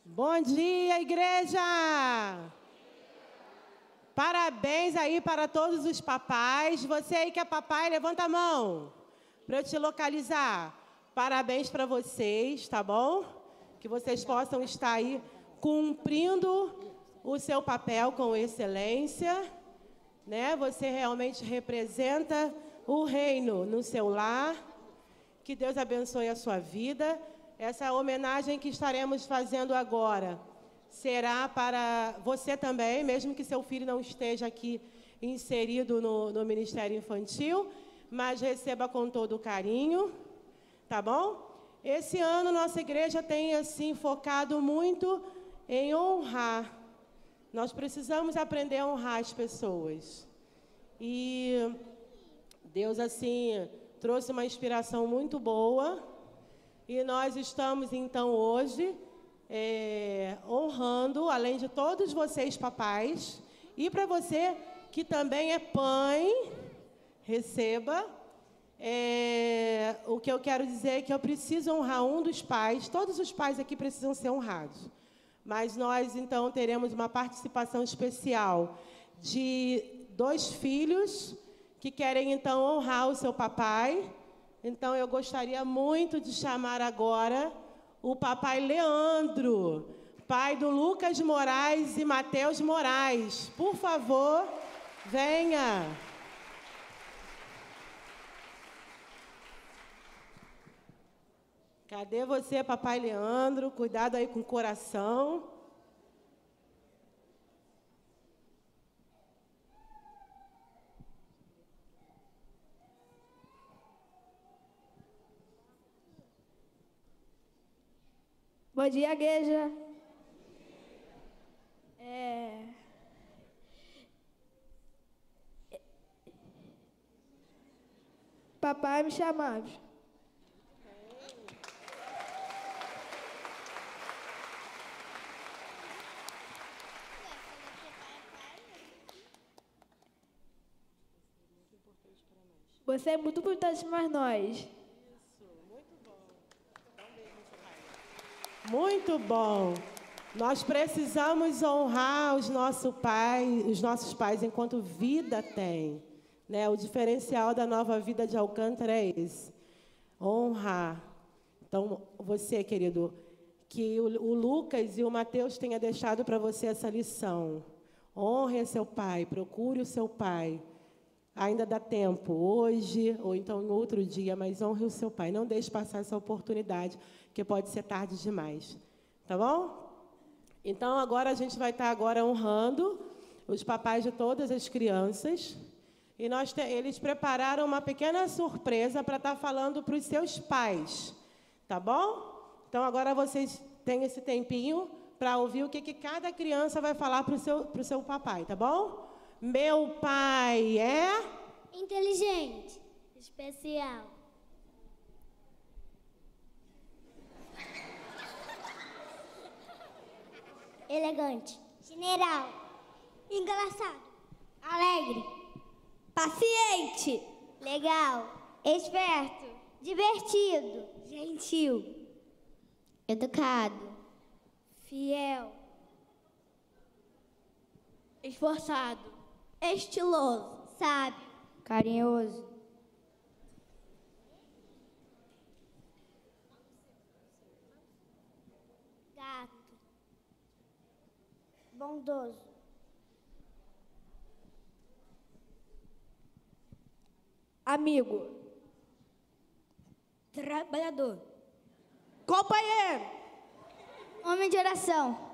Bom dia, igreja! Parabéns aí para todos os papais. Você aí que é papai, levanta a mão para eu te localizar. Parabéns para vocês, tá bom? Que vocês possam estar aí cumprindo o seu papel com excelência, né? Você realmente representa o reino no seu lar. Que Deus abençoe a sua vida. Essa homenagem que estaremos fazendo agora será para você também, mesmo que seu filho não esteja aqui inserido no Ministério Infantil, mas receba com todo carinho, tá bom? Esse ano nossa igreja tem assim focado muito em honrar. Nós precisamos aprender a honrar as pessoas. E Deus assim trouxe uma inspiração muito boa. E nós estamos, então, hoje, honrando, além de todos vocês, papais, e para você que também é pai, receba. O que eu quero dizer é que eu preciso honrar um dos pais, todos os pais aqui precisam ser honrados. Mas nós, então, teremos uma participação especial de 2 filhos que querem, então, honrar o seu papai. Então, eu gostaria muito de chamar agora o papai Leandro, pai do Lucas Moraes e Matheus Moraes. Por favor, venha. Cadê você, papai Leandro? Cuidado aí com o coração. Bom dia, igreja. Papai me chamava. Você é muito importante para nós. Muito bom. Nós precisamos honrar os nossos pais enquanto vida tem, né? O diferencial da Nova Vida de Alcântara é esse, honrar. Então, você, querido, que o Lucas e o Matheus tenham deixado para você essa lição. Honre seu pai, procure o seu pai. Ainda dá tempo, hoje ou então em outro dia, mas honre o seu pai. Não deixe passar essa oportunidade, que pode ser tarde demais. Tá bom? Então, agora a gente vai estar agora honrando os papais de todas as crianças. E eles prepararam uma pequena surpresa para estar falando para os seus pais. Tá bom? Então, agora vocês têm esse tempinho para ouvir o que cada criança vai falar para o seu papai, tá bom? Meu pai é... inteligente, especial. Elegante, general, engraçado, alegre, paciente, legal, esperto, divertido, gentil, educado, fiel, esforçado, estiloso, sábio, carinhoso, gato, bondoso, Amigo. trabalhador, Companheiro. homem de oração,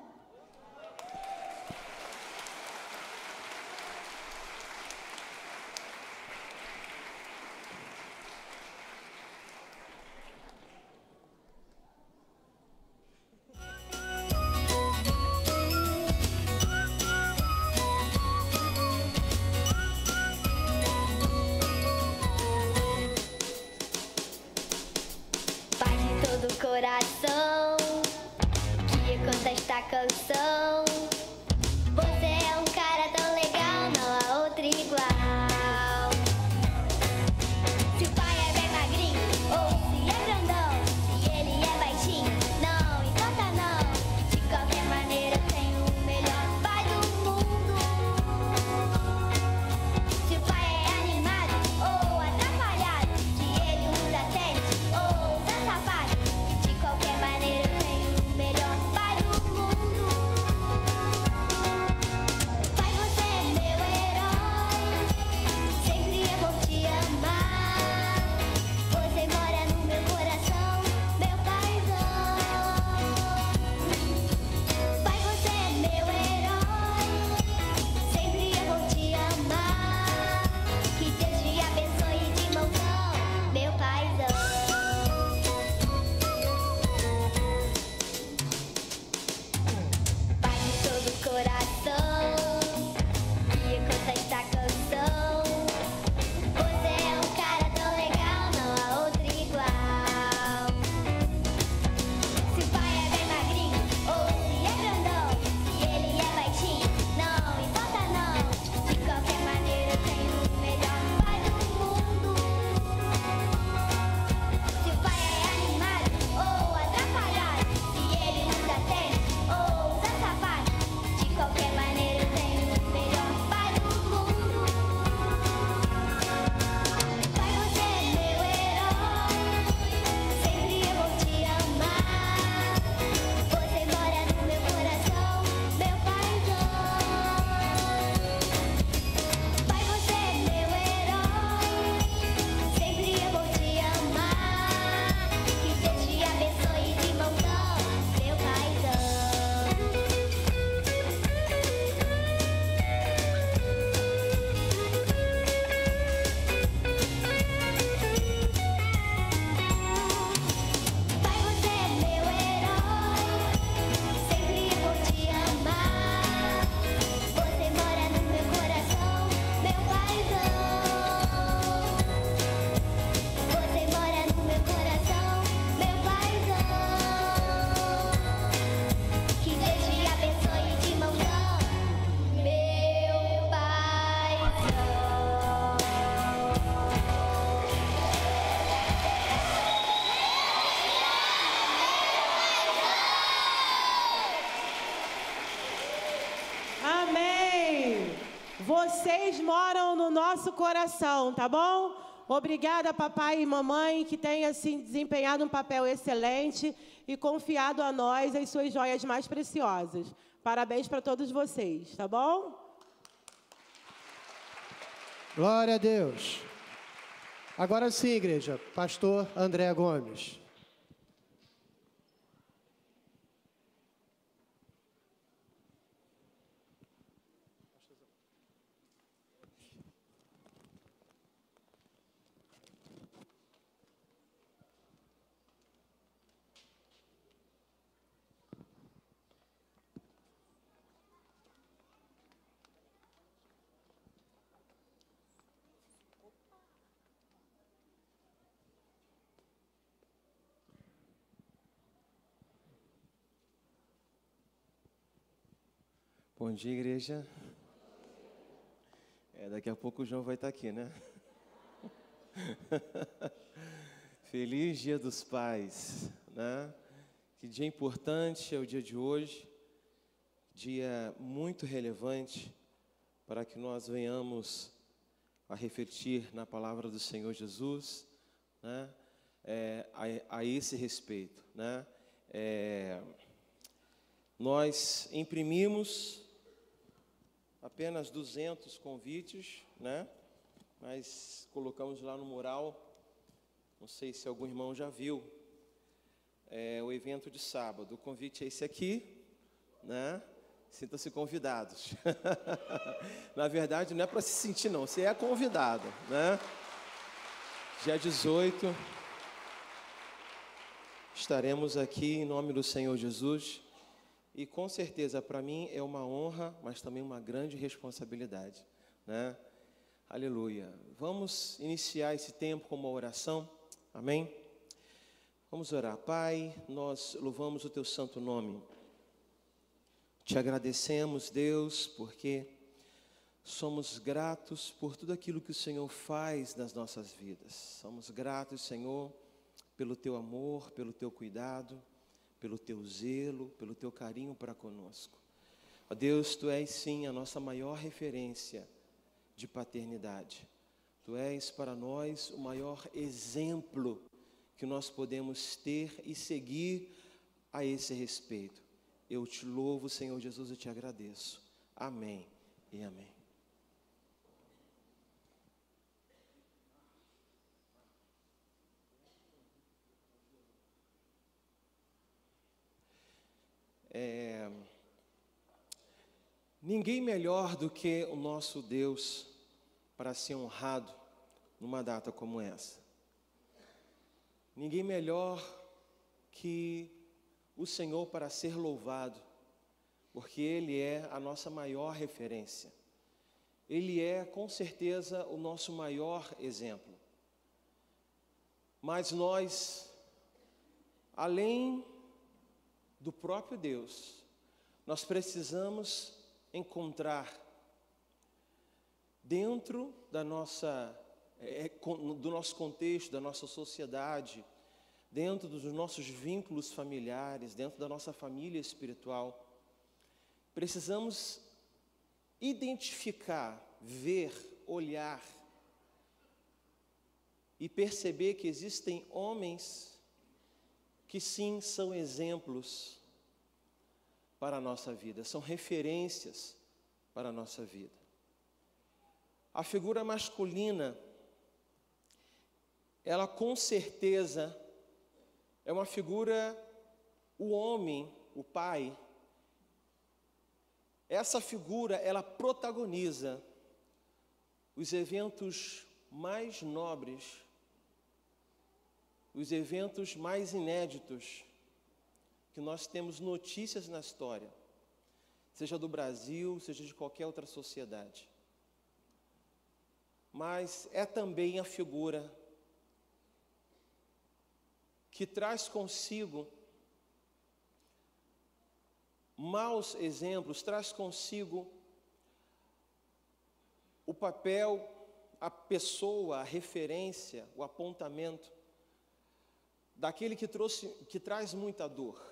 Pai de todo o coração, que canta esta canção. Você é um cara tão legal, não há outro igual. Se o pai é bem magrinho ou se é grandão, se ele é baixinho, não importa não. De qualquer vocês moram no nosso coração, tá bom? Obrigada, papai e mamãe, que têm assim, desempenhado um papel excelente e confiado a nós as suas joias mais preciosas. Parabéns para todos vocês, tá bom? Glória a Deus. Agora sim, igreja, pastor André Gomes. Bom dia, igreja. Daqui a pouco o João vai estar aqui, né? Feliz Dia dos Pais, né? Que dia importante é o dia de hoje, dia muito relevante para que nós venhamos a refletir na palavra do Senhor Jesus, né? A esse respeito, né? Nós imprimimos apenas 200 convites, né? Mas colocamos lá no mural, não sei se algum irmão já viu, o evento de sábado. O convite é esse aqui, né? Sintam-se convidados. Na verdade, não é para se sentir, não. Você é convidado, né? Dia 18, estaremos aqui em nome do Senhor Jesus. E com certeza, para mim, é uma honra, mas também uma grande responsabilidade, né? Aleluia. Vamos iniciar esse tempo com uma oração, amém? Vamos orar. Pai, nós louvamos o Teu santo nome. Te agradecemos, Deus, porque somos gratos por tudo aquilo que o Senhor faz nas nossas vidas. Somos gratos, Senhor, pelo Teu amor, pelo Teu cuidado, pelo Teu zelo, pelo Teu carinho para conosco. Ó Deus, Tu és sim a nossa maior referência de paternidade. Tu és para nós o maior exemplo que nós podemos ter e seguir a esse respeito. Eu Te louvo, Senhor Jesus, e Te agradeço. Amém e amém. Ninguém melhor do que o nosso Deus para ser honrado numa data como essa. Ninguém melhor que o Senhor para ser louvado, porque Ele é a nossa maior referência. Ele é, com certeza, o nosso maior exemplo. Mas nós, além do próprio Deus, nós precisamos encontrar dentro da do nosso contexto, da nossa sociedade, dentro dos nossos vínculos familiares, dentro da nossa família espiritual, precisamos identificar, ver, olhar e perceber que existem homens que sim são exemplos para a nossa vida, são referências para a nossa vida. A figura masculina, ela com certeza é uma figura, o homem, o pai, essa figura, ela protagoniza os eventos mais nobres, os eventos mais inéditos que nós temos notícias na história, seja do Brasil, seja de qualquer outra sociedade. Mas é também a figura que traz consigo maus exemplos, traz consigo o papel, a pessoa, a referência, o apontamento daquele que traz muita dor.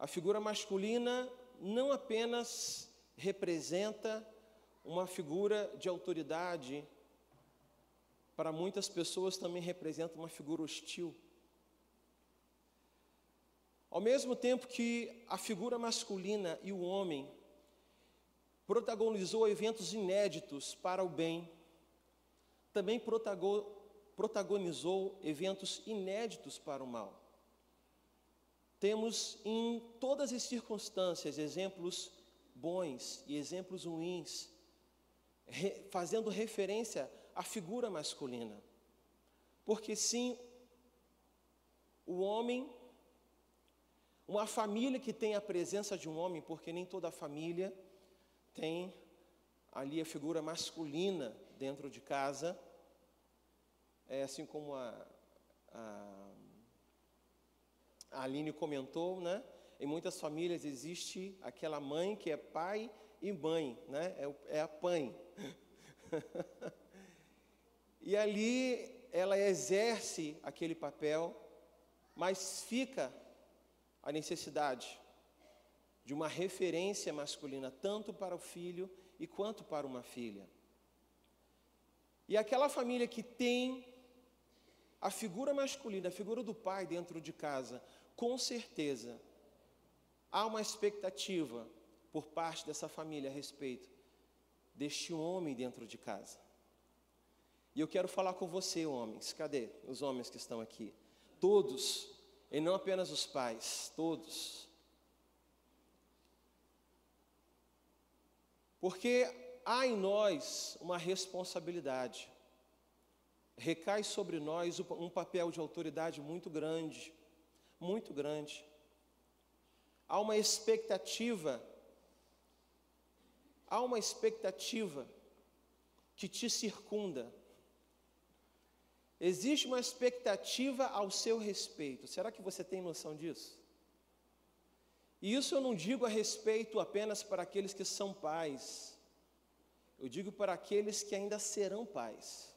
A figura masculina não apenas representa uma figura de autoridade, para muitas pessoas também representa uma figura hostil. Ao mesmo tempo que a figura masculina e o homem protagonizou eventos inéditos para o bem, também protagonizou eventos inéditos para o mal. Temos em todas as circunstâncias exemplos bons e exemplos ruins, fazendo referência à figura masculina. Porque sim, o homem, uma família que tem a presença de um homem, porque nem toda família tem ali a figura masculina dentro de casa, assim como a Aline comentou, né? Em muitas famílias existe aquela mãe que é pai e mãe, né? É a mãe. E ali ela exerce aquele papel, mas fica a necessidade de uma referência masculina, tanto para o filho e quanto para uma filha. E aquela família que tem a figura masculina, a figura do pai dentro de casa, com certeza, há uma expectativa por parte dessa família a respeito deste homem dentro de casa. E eu quero falar com você, homens. Cadê os homens que estão aqui? Todos, e não apenas os pais, todos. Porque há em nós uma responsabilidade. Recai sobre nós um papel de autoridade muito grande, muito grande. Há uma expectativa que te circunda. Existe uma expectativa ao seu respeito. Será que você tem noção disso? E isso eu não digo a respeito apenas para aqueles que são pais. Eu digo para aqueles que ainda serão pais.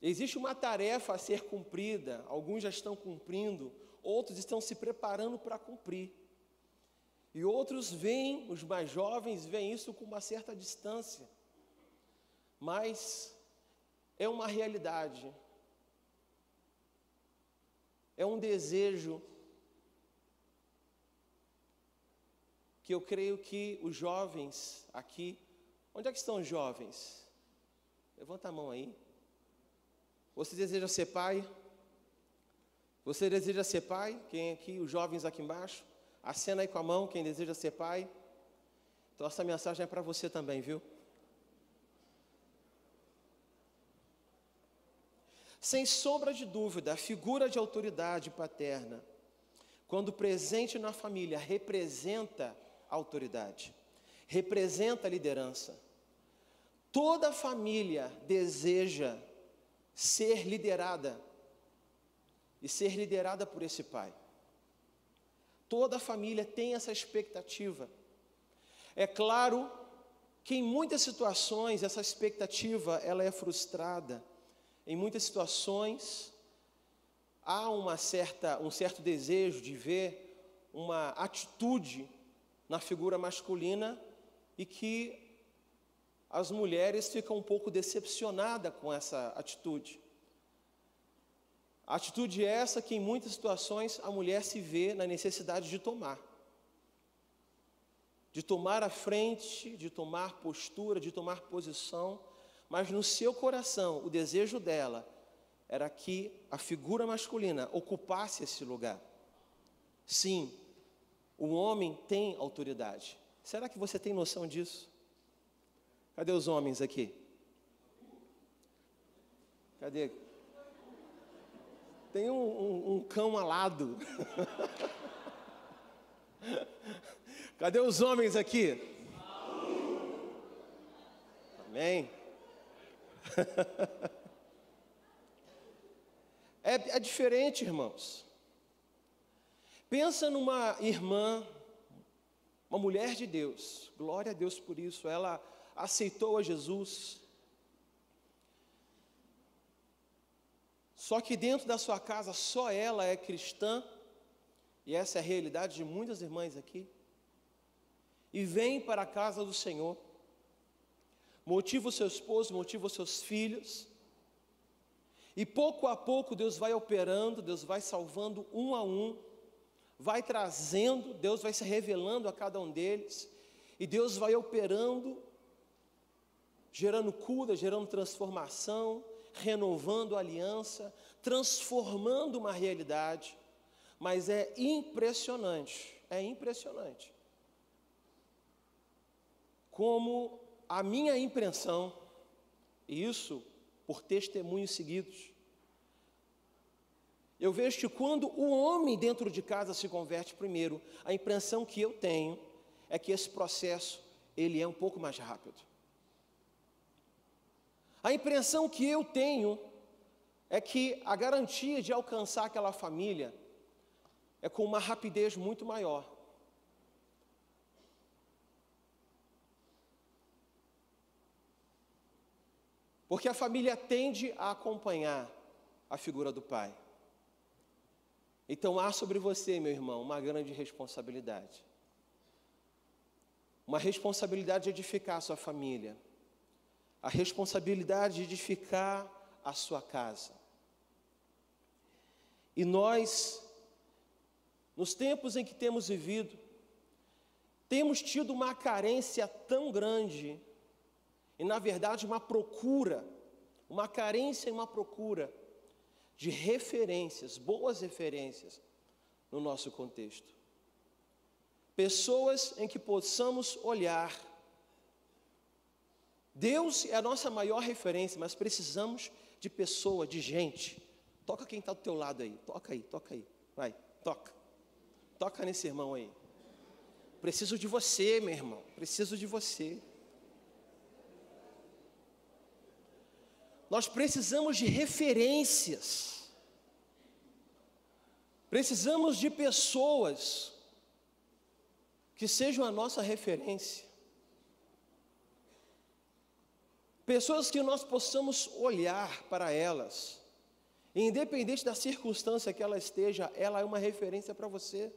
Existe uma tarefa a ser cumprida, alguns já estão cumprindo, outros estão se preparando para cumprir. E outros veem, os mais jovens, veem isso com uma certa distância. Mas é uma realidade. É um desejo que eu creio que os jovens aqui... Onde é que estão os jovens? Levanta a mão aí. Você deseja ser pai? Você deseja ser pai? Quem aqui? Os jovens aqui embaixo? Acena aí com a mão, quem deseja ser pai. Então essa mensagem é para você também, viu? Sem sombra de dúvida, a figura de autoridade paterna, quando presente na família, representa a autoridade, representa a liderança. Toda família deseja ser liderada e ser liderada por esse pai. Toda família tem essa expectativa. É claro que em muitas situações essa expectativa ela é frustrada. Em muitas situações há um certo desejo de ver uma atitude na figura masculina e que as mulheres ficam um pouco decepcionadas com essa atitude. A atitude é essa que em muitas situações a mulher se vê na necessidade de tomar a frente, de tomar postura, de tomar posição, mas no seu coração o desejo dela era que a figura masculina ocupasse esse lugar. Sim, o homem tem autoridade. Será que você tem noção disso? Cadê os homens aqui? Cadê? Tem um cão alado. Cadê os homens aqui? Amém? É diferente, irmãos. Pensa numa irmã, uma mulher de Deus, glória a Deus por isso, ela aceitou a Jesus. Só que dentro da sua casa, só ela é cristã, e essa é a realidade de muitas irmãs aqui. e vem para a casa do Senhor. Motiva o seu esposo, motiva os seus filhos. E pouco a pouco Deus vai operando, Deus vai salvando um a um, vai trazendo, Deus vai se revelando a cada um deles, e Deus vai operando, gerando cura, gerando transformação, renovando a aliança, transformando uma realidade. Mas é impressionante como a minha impressão, e isso por testemunhos seguidos, eu vejo que quando o homem dentro de casa se converte primeiro, a impressão que eu tenho é que esse processo, ele é um pouco mais rápido. A impressão que eu tenho é que a garantia de alcançar aquela família é com uma rapidez muito maior. Porque a família tende a acompanhar a figura do pai. Então há sobre você, meu irmão, uma grande responsabilidade. Uma responsabilidade de edificar a sua família. A responsabilidade de edificar a sua casa. E nós, nos tempos em que temos vivido, temos tido uma carência tão grande, e na verdade uma carência e uma procura de referências, boas referências no nosso contexto. Pessoas em que possamos olhar. Deus é a nossa maior referência, mas precisamos de pessoa, de gente. Toca quem está do teu lado aí, toca aí, vai, toca. Toca nesse irmão aí. Preciso de você, meu irmão, preciso de você. Nós precisamos de referências. Precisamos de pessoas que sejam a nossa referência. Pessoas que nós possamos olhar para elas, independente da circunstância que ela esteja, ela é uma referência para você.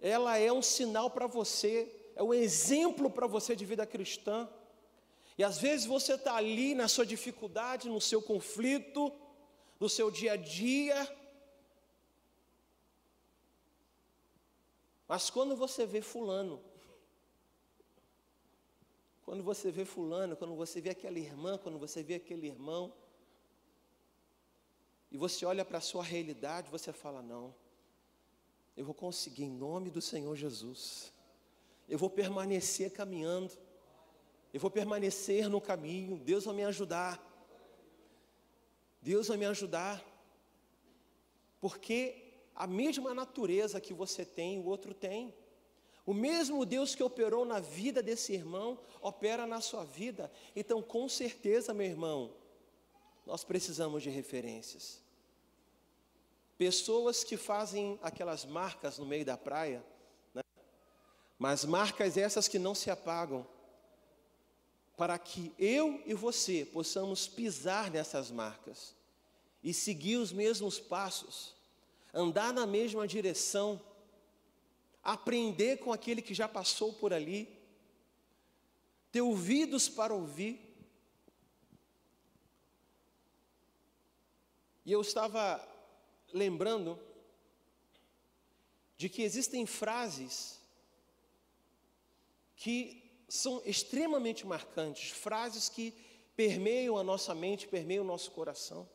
Ela é um sinal para você, é um exemplo para você de vida cristã. E às vezes você está ali na sua dificuldade, no seu conflito, no seu dia a dia. Mas quando você vê fulano, quando você vê aquela irmã, quando você vê aquele irmão, e você olha para a sua realidade, você fala, não, eu vou conseguir em nome do Senhor Jesus. Eu vou permanecer caminhando. Eu vou permanecer no caminho, Deus vai me ajudar. Deus vai me ajudar. Porque a mesma natureza que você tem, o outro tem. O mesmo Deus que operou na vida desse irmão, opera na sua vida. Então, com certeza, meu irmão, nós precisamos de referências. Pessoas que fazem aquelas marcas no meio da praia, né? Mas marcas essas que não se apagam, para que eu e você possamos pisar nessas marcas e seguir os mesmos passos, andar na mesma direção, aprender com aquele que já passou por ali, ter ouvidos para ouvir. E eu estava lembrando de que existem frases que são extremamente marcantes, frases que permeiam a nossa mente, permeiam o nosso coração.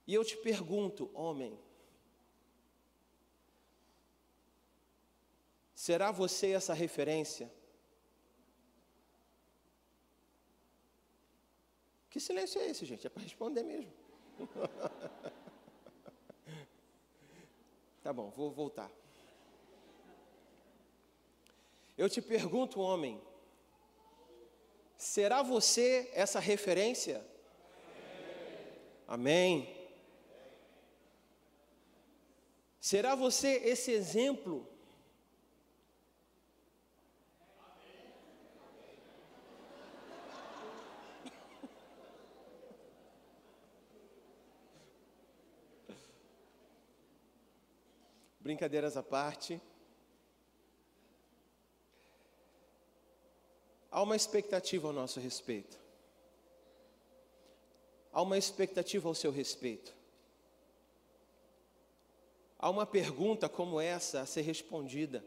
E eu te pergunto, homem, será você essa referência? Que silêncio é esse, gente? É para responder mesmo. Tá bom, vou voltar. Eu te pergunto, homem, será você essa referência? Amém. Será você esse exemplo? Brincadeiras à parte. Há uma expectativa ao nosso respeito. Há uma expectativa ao seu respeito. Há uma pergunta como essa a ser respondida.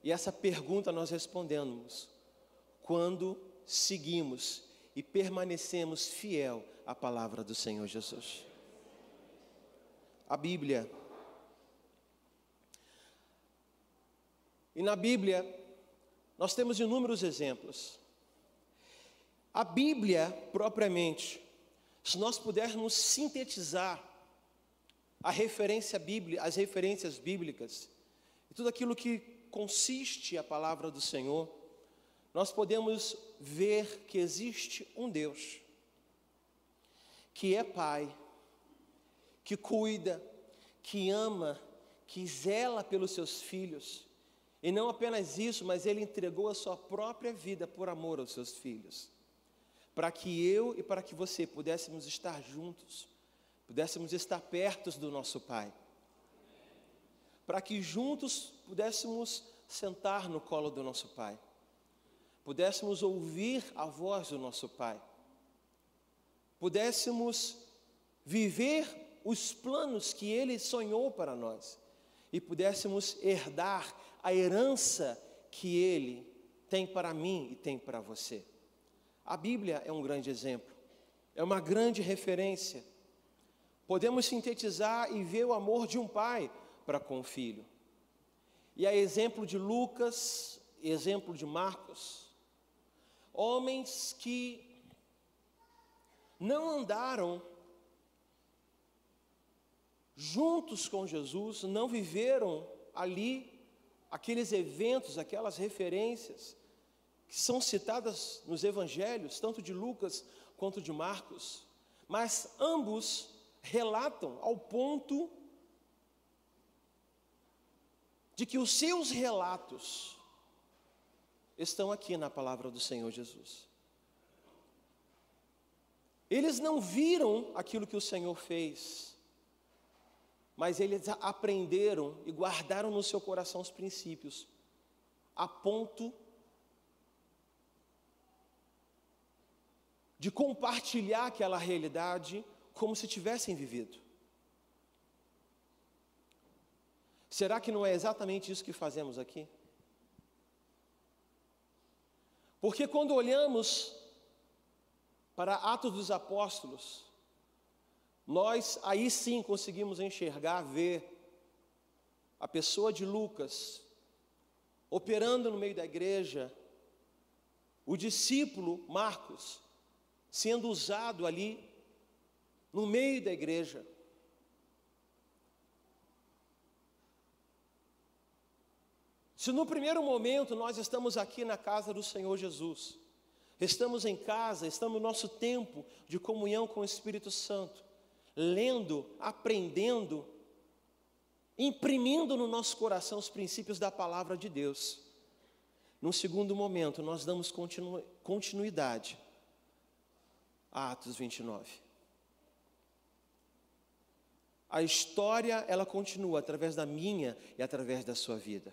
E essa pergunta nós respondemos quando seguimos e permanecemos fiel à palavra do Senhor Jesus. A Bíblia. E na Bíblia, nós temos inúmeros exemplos. A Bíblia, propriamente, se nós pudermos sintetizar a referência bíblica, as referências bíblicas, e tudo aquilo que consiste a palavra do Senhor, nós podemos ver que existe um Deus, que é Pai, que cuida, que ama, que zela pelos seus filhos, e não apenas isso, mas Ele entregou a sua própria vida por amor aos seus filhos, para que eu e para que você pudéssemos estar juntos, pudéssemos estar perto do nosso Pai, para que juntos pudéssemos sentar no colo do nosso Pai, pudéssemos ouvir a voz do nosso Pai, pudéssemos viver os planos que Ele sonhou para nós e pudéssemos herdar a herança que Ele tem para mim e tem para você. A Bíblia é um grande exemplo, é uma grande referência. Podemos sintetizar e ver o amor de um pai para com o filho. E a exemplo de Lucas, exemplo de Marcos, homens que não andaram juntos com Jesus, não viveram ali aqueles eventos, aquelas referências que são citadas nos evangelhos, tanto de Lucas quanto de Marcos, mas ambos relatam ao ponto de que os seus relatos estão aqui na palavra do Senhor Jesus. Eles não viram aquilo que o Senhor fez, mas eles aprenderam e guardaram no seu coração os princípios, a ponto de compartilhar aquela realidade como se tivessem vivido. Será que não é exatamente isso que fazemos aqui? Porque quando olhamos para Atos dos Apóstolos, nós aí sim conseguimos enxergar, ver a pessoa de Lucas operando no meio da igreja, o discípulo Marcos sendo usado ali no meio da igreja. Se no primeiro momento nós estamos aqui na casa do Senhor Jesus, estamos em casa, estamos no nosso tempo de comunhão com o Espírito Santo, lendo, aprendendo, imprimindo no nosso coração os princípios da palavra de Deus. No segundo momento, nós damos continuidade a Atos 29. A história, ela continua através da minha e através da sua vida.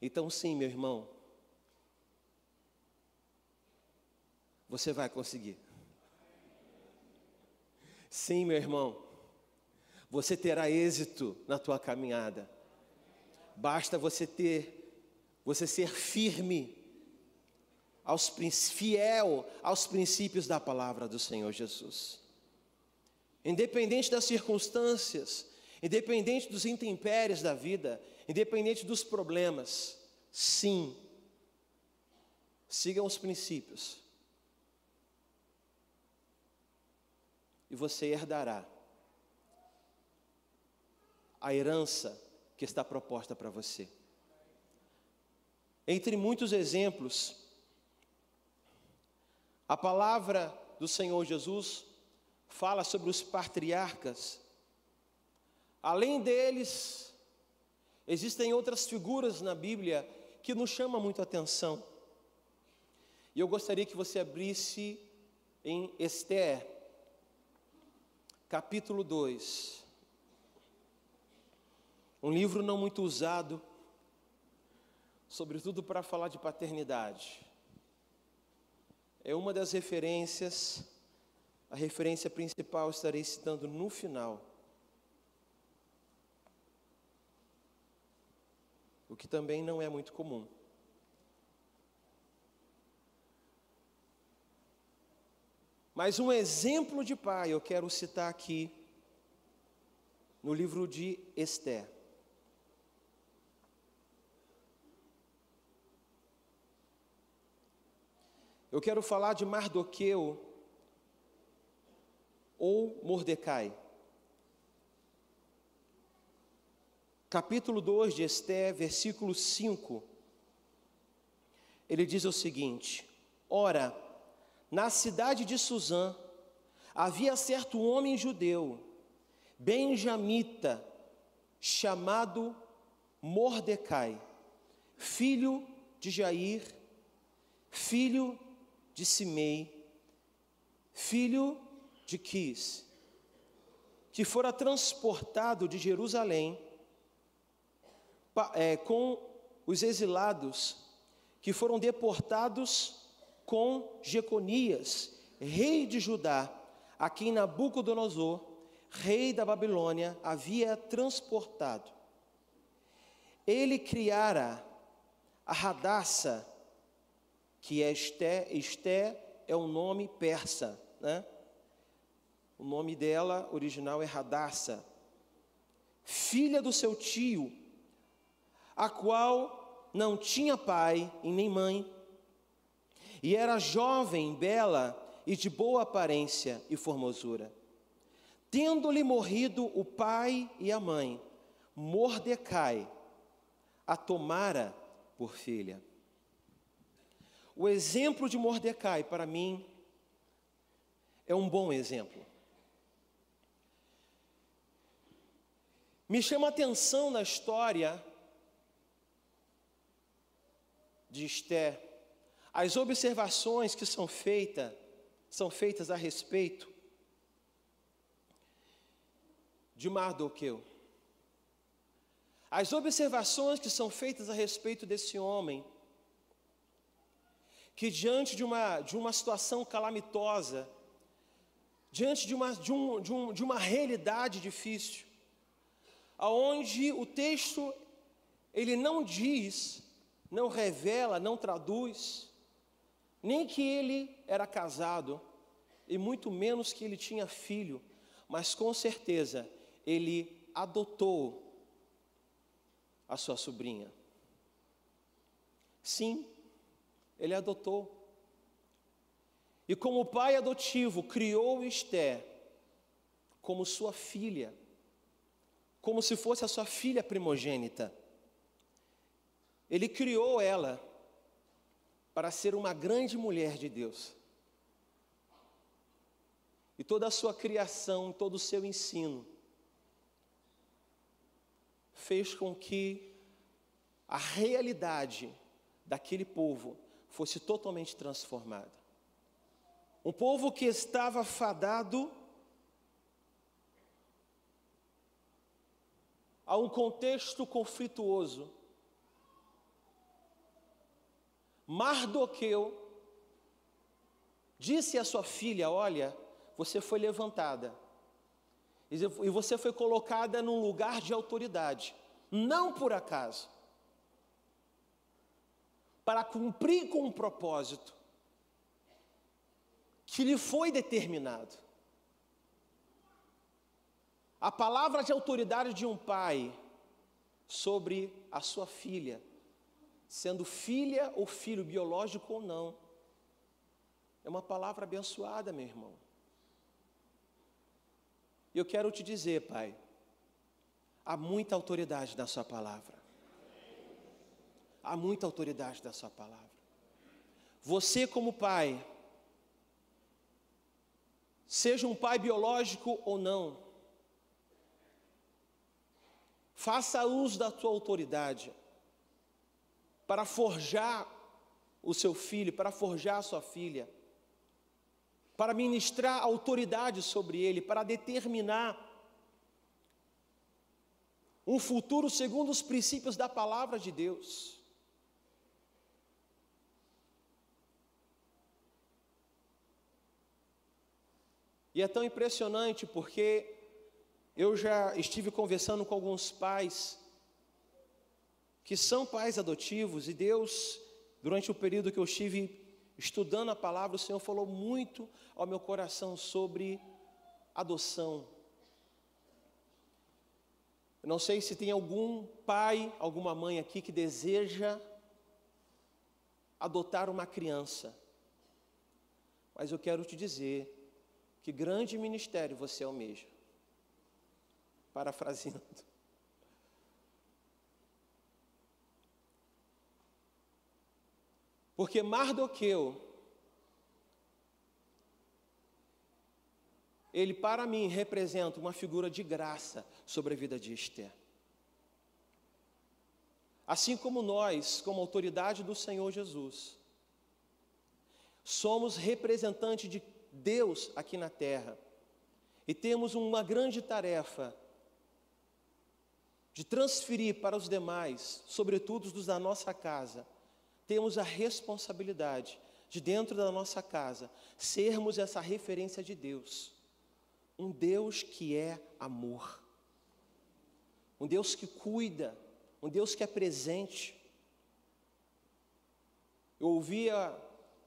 Então sim, meu irmão, você vai conseguir. Sim, meu irmão, você terá êxito na tua caminhada. Basta você ser firme, fiel aos princípios da palavra do Senhor Jesus. Independente das circunstâncias, independente dos intempéries da vida, independente dos problemas, sim, sigam os princípios. E você herdará a herança que está proposta para você. Entre muitos exemplos, a palavra do Senhor Jesus fala sobre os patriarcas. Além deles, existem outras figuras na Bíblia que nos chamam muito a atenção. E eu gostaria que você abrisse em Esther, capítulo 2. Um livro não muito usado, sobretudo para falar de paternidade. É uma das referências, a referência principal estarei citando no final. O que também não é muito comum. Mas um exemplo de pai eu quero citar aqui no livro de Esther. Eu quero falar de Mardoqueu ou Mordecai. Capítulo 2 de Esther, versículo 5. Ele diz o seguinte: ora, na cidade de Susã, havia certo homem judeu, benjamita, chamado Mordecai, filho de Jair, filho de Simei, filho de Quis, que fora transportado de Jerusalém com os exilados que foram deportados com Jeconias, rei de Judá, a quem Nabucodonosor, rei da Babilônia, havia transportado. Ele criara a Radassa, que é Esté. Esté é um nome persa, né? O nome dela original é Radassa, filha do seu tio, a qual não tinha pai e nem mãe, e era jovem, bela e de boa aparência e formosura. Tendo-lhe morrido o pai e a mãe, Mordecai a tomara por filha. O exemplo de Mordecai, para mim, é um bom exemplo. Me chama a atenção na história de Esther as observações que são feitas a respeito de Mardoqueu. As observações que são feitas a respeito desse homem, que diante de uma situação calamitosa, diante de uma realidade difícil, aonde o texto ele não diz, não revela, não traduz, nem que ele era casado, e muito menos que ele tinha filho, mas com certeza ele adotou a sua sobrinha. Sim, ele adotou. E como pai adotivo, criou Esther como sua filha, como se fosse a sua filha primogênita. Ele criou ela para ser uma grande mulher de Deus. E toda a sua criação, todo o seu ensino, fez com que a realidade daquele povo fosse totalmente transformada. Um povo que estava fadado a um contexto conflituoso. Mardoqueu disse à sua filha: olha, você foi levantada e você foi colocada num lugar de autoridade, não por acaso, para cumprir com um propósito que lhe foi determinado. A palavra de autoridade de um pai sobre a sua filha, sendo filha ou filho biológico ou não, é uma palavra abençoada, meu irmão. E eu quero te dizer, pai, há muita autoridade na sua palavra. Há muita autoridade na sua palavra. Você como pai, seja um pai biológico ou não, faça uso da tua autoridade para forjar o seu filho, para forjar a sua filha, para ministrar autoridade sobre ele, para determinar um futuro segundo os princípios da palavra de Deus. E é tão impressionante porque eu já estive conversando com alguns pais que são pais adotivos, e Deus, durante o período que eu estive estudando a palavra, o Senhor falou muito ao meu coração sobre adoção. Eu não sei se tem algum pai, alguma mãe aqui que deseja adotar uma criança, mas eu quero te dizer que grande ministério você almeja. Parafraseando. Porque Mardoqueu, ele para mim representa uma figura de graça sobre a vida de Esther. Assim como nós, como autoridade do Senhor Jesus, somos representantes de Deus aqui na terra, e temos uma grande tarefa de transferir para os demais, sobretudo os da nossa casa. Temos a responsabilidade de, dentro da nossa casa, sermos essa referência de Deus. Um Deus que é amor, um Deus que cuida, um Deus que é presente. Eu ouvi a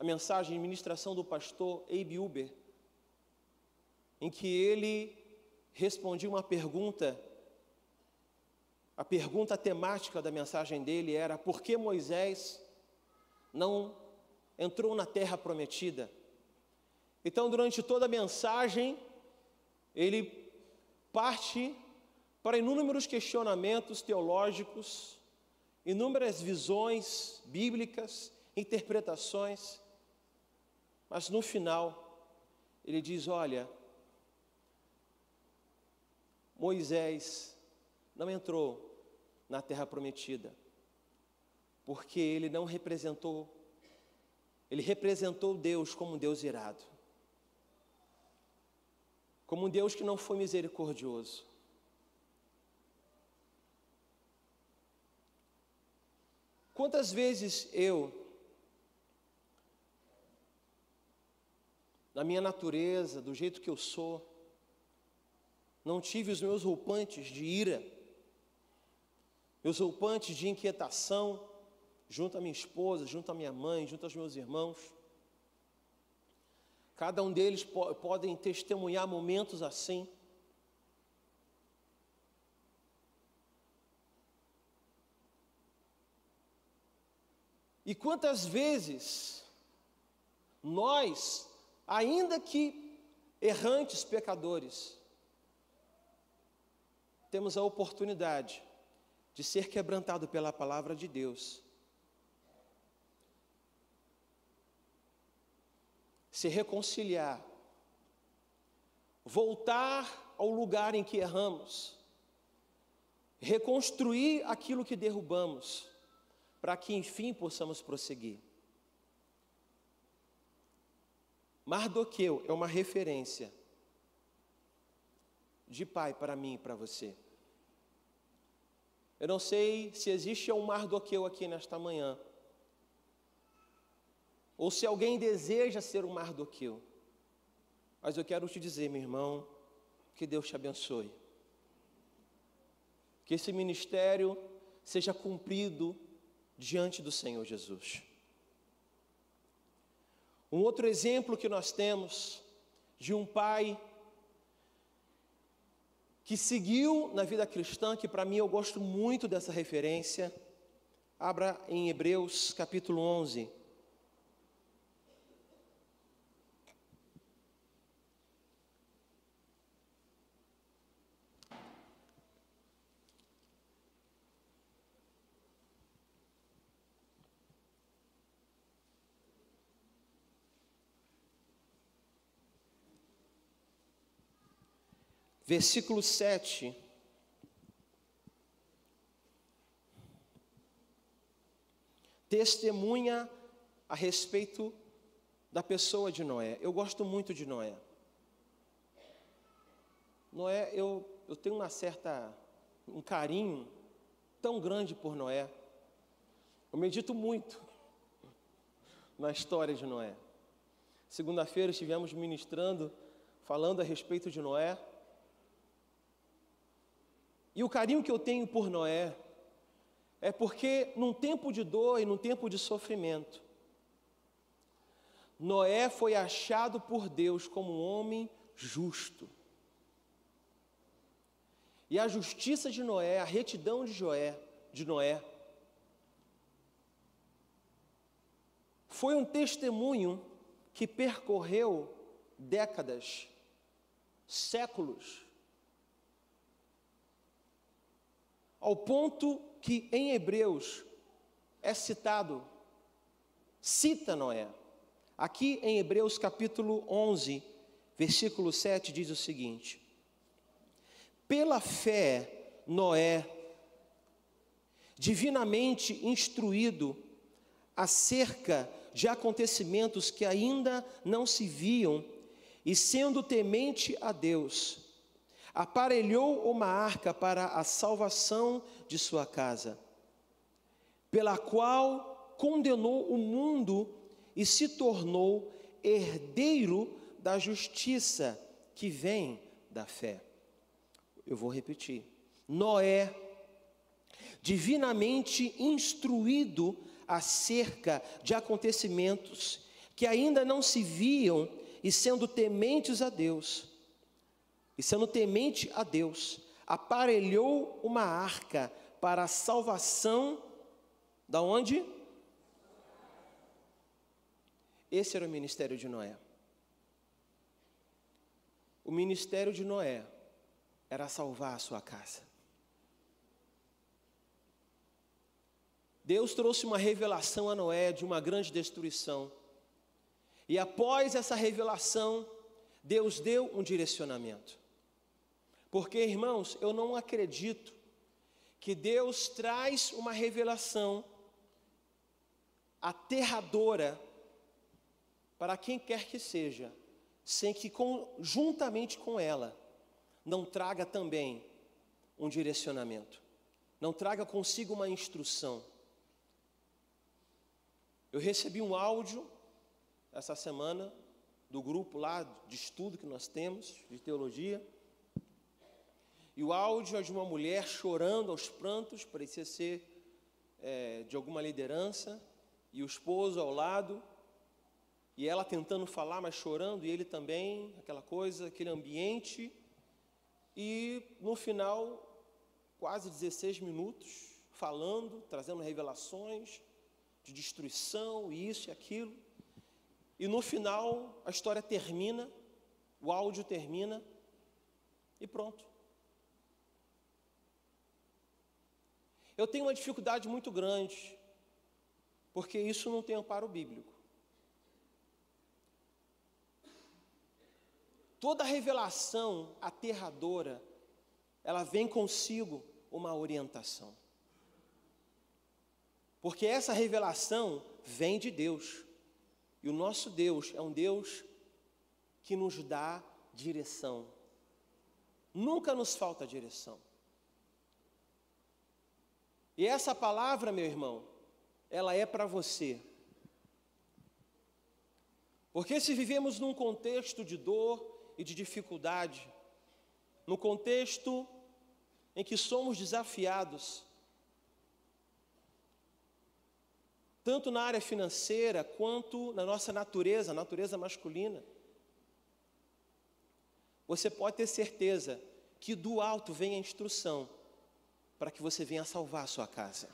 mensagem de ministração do pastor Abe Uber, em que ele respondia uma pergunta. A pergunta temática da mensagem dele era: por que Moisés não entrou na terra prometida? Então, durante toda a mensagem, ele parte para inúmeros questionamentos teológicos, inúmeras visões bíblicas, interpretações, mas no final, ele diz: olha, Moisés não entrou na terra prometida, porque ele não representou, ele representou Deus como um Deus irado, como um Deus que não foi misericordioso. Quantas vezes eu, na minha natureza, do jeito que eu sou, não tive os meus rompantes de ira, meus rompantes de inquietação, junto à minha esposa, junto à minha mãe, junto aos meus irmãos. Cada um deles podem testemunhar momentos assim. E quantas vezes nós, ainda que errantes pecadores, temos a oportunidade de ser quebrantado pela palavra de Deus, se reconciliar, voltar ao lugar em que erramos, reconstruir aquilo que derrubamos, para que enfim possamos prosseguir. Mardoqueu é uma referência de pai para mim e para você. Eu não sei se existe um Mardoqueu aqui nesta manhã, ou se alguém deseja ser um Mardoqueu, mas eu quero te dizer, meu irmão, que Deus te abençoe, que esse ministério seja cumprido diante do Senhor Jesus. Um outro exemplo que nós temos de um pai que seguiu na vida cristã, que para mim eu gosto muito dessa referência. Abra em Hebreus capítulo 11. Versículo 7, testemunha a respeito da pessoa de Noé. Eu gosto muito de Noé. Noé, eu tenho uma certa um carinho tão grande por Noé. Eu medito muito na história de Noé. Segunda-feira estivemos ministrando, falando a respeito de Noé. E o carinho que eu tenho por Noé é porque num tempo de dor e num tempo de sofrimento, Noé foi achado por Deus como um homem justo. E a justiça de Noé, a retidão de Noé, foi um testemunho que percorreu décadas, séculos, ao ponto que em Hebreus é cita Noé. Aqui em Hebreus capítulo 11, versículo 7 diz o seguinte: pela fé, Noé, divinamente instruído acerca de acontecimentos que ainda não se viam, e sendo temente a Deus, aparelhou uma arca para a salvação de sua casa, pela qual condenou o mundo e se tornou herdeiro da justiça que vem da fé. Eu vou repetir. Noé, divinamente instruído acerca de acontecimentos que ainda não se viam, e sendo temente a Deus, aparelhou uma arca para a salvação da onde? Esse era o ministério de Noé. O ministério de Noé era salvar a sua casa. Deus trouxe uma revelação a Noé de uma grande destruição. E após essa revelação, Deus deu um direcionamento. Porque, irmãos, eu não acredito que Deus traz uma revelação aterradora para quem quer que seja, sem que juntamente com ela não traga também um direcionamento, não traga consigo uma instrução. Eu recebi um áudio essa semana do grupo lá de estudo que nós temos, de teologia, e o áudio é de uma mulher chorando aos prantos, parecia ser de alguma liderança, e o esposo ao lado, e ela tentando falar, mas chorando, e ele também, aquela coisa, aquele ambiente. E no final, quase 16 minutos, falando, trazendo revelações de destruição, isso e aquilo. E no final, a história termina, o áudio termina, e pronto. Eu tenho uma dificuldade muito grande, porque isso não tem amparo bíblico. Toda revelação aterradora, ela vem consigo uma orientação. Porque essa revelação vem de Deus. E o nosso Deus é um Deus que nos dá direção. Nunca nos falta direção. E essa palavra, meu irmão, ela é para você. Porque se vivemos num contexto de dor e de dificuldade, no contexto em que somos desafiados, tanto na área financeira quanto na nossa natureza, natureza masculina, você pode ter certeza que do alto vem a instrução para que você venha salvar a sua casa.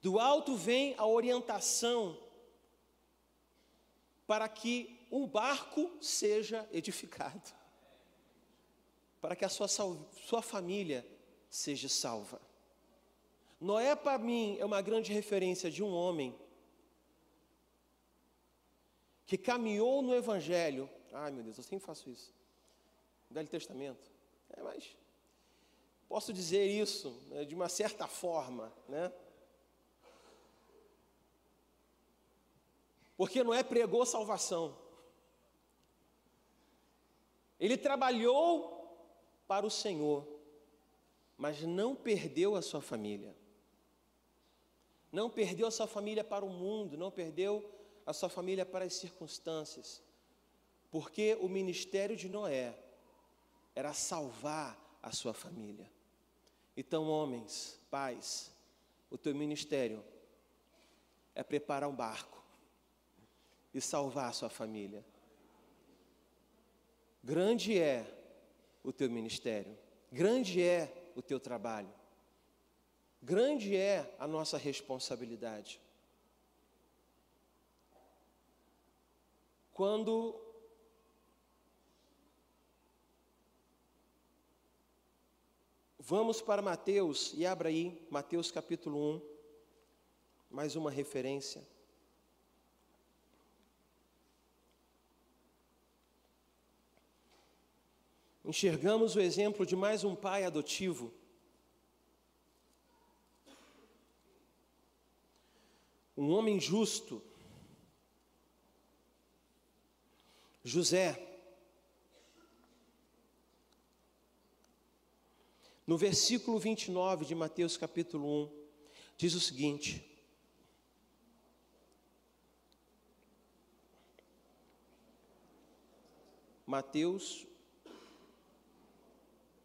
Do alto vem a orientação para que um barco seja edificado, para que a sua família seja salva. Noé, para mim, é uma grande referência de um homem que caminhou no Evangelho. Ai, meu Deus, eu sempre faço isso. Velho Testamento. Mas posso dizer isso de uma certa forma, né? Porque Noé pregou salvação. Ele trabalhou para o Senhor. mas não perdeu a sua família. Não perdeu a sua família para o mundo, não perdeu a sua família para as circunstâncias. Porque o ministério de Noé era salvar a sua família. Então, homens, pais, o teu ministério é preparar um barco e salvar a sua família. Grande é o teu ministério, grande é o teu trabalho, grande é a nossa responsabilidade. Quando vamos para Mateus, e abra aí, Mateus capítulo 1, mais uma referência. Enxergamos o exemplo de mais um pai adotivo. Um homem justo, José. No versículo 29 de Mateus capítulo 1, diz o seguinte: Mateus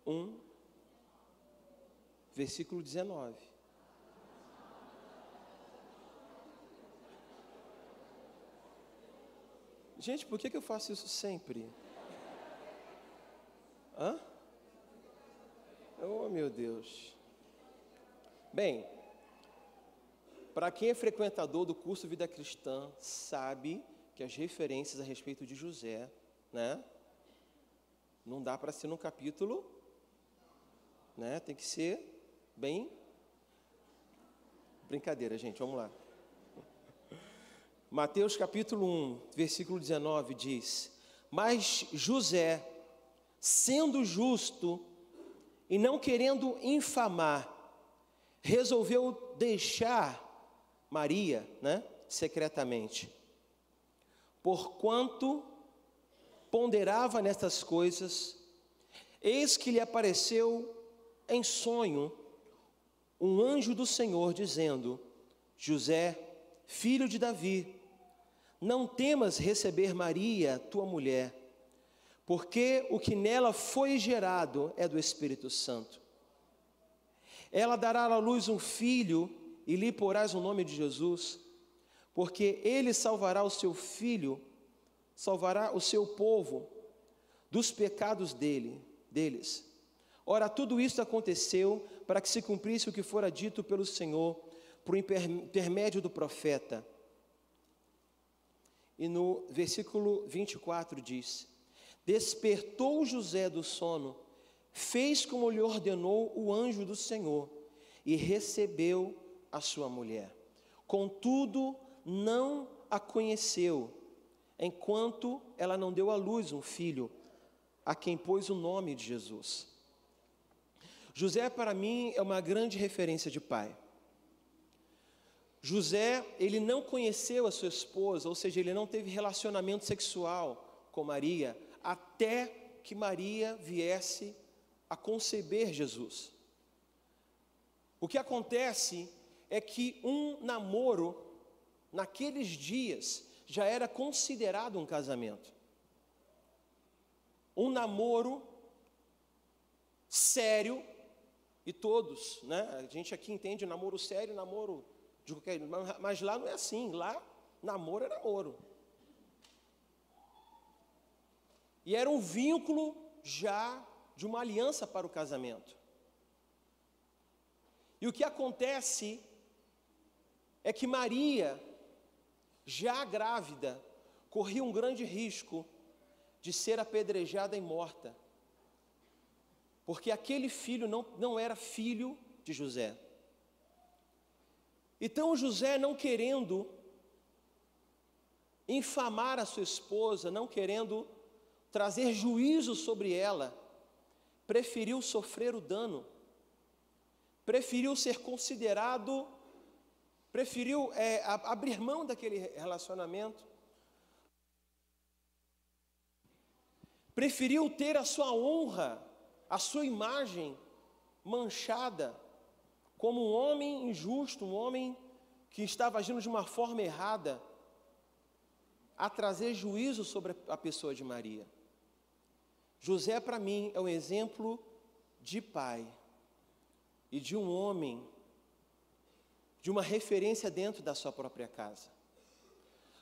1, versículo 19. Gente, por que eu faço isso sempre? Hã? Oh, meu Deus. Bem, para quem é frequentador do curso Vida Cristã, sabe que as referências a respeito de José, né? Não dá para ser num capítulo, né? Tem que ser bem... Brincadeira, gente, vamos lá. Mateus capítulo 1, versículo 19 diz: Mas José, sendo justo e não querendo infamar, resolveu deixar Maria, né, secretamente. Porquanto ponderava nestas coisas, eis que lhe apareceu em sonho um anjo do Senhor, dizendo: José, filho de Davi, não temas receber Maria, tua mulher, porque o que nela foi gerado é do Espírito Santo. Ela dará à luz um filho, e lhe porás o nome de Jesus, porque ele salvará o seu filho, salvará o seu povo dos pecados deles. Ora, tudo isso aconteceu para que se cumprisse o que fora dito pelo Senhor, por intermédio do profeta. E no versículo 24 diz: Despertou José do sono, fez como lhe ordenou o anjo do Senhor, e recebeu a sua mulher. Contudo, não a conheceu, enquanto ela não deu à luz um filho, a quem pôs o nome de Jesus. José, para mim, é uma grande referência de pai. José, ele não conheceu a sua esposa, ou seja, ele não teve relacionamento sexual com Maria, até que Maria viesse a conceber Jesus. O que acontece é que um namoro, naqueles dias, já era considerado um casamento. Um namoro sério, e todos, né? A gente aqui entende namoro sério, namoro de qualquer, mas lá não é assim. Lá, namoro é namoro. E era um vínculo já de uma aliança para o casamento. E o que acontece é que Maria, já grávida, corria um grande risco de ser apedrejada e morta, porque aquele filho não era filho de José. Então José, não querendo infamar a sua esposa, não querendo trazer juízo sobre ela, preferiu sofrer o dano, preferiu ser considerado, preferiu abrir mão daquele relacionamento, preferiu ter a sua honra, a sua imagem manchada como um homem injusto, um homem que estava agindo de uma forma errada, a trazer juízo sobre a pessoa de Maria. José, para mim, é um exemplo de pai e de um homem, de uma referência dentro da sua própria casa.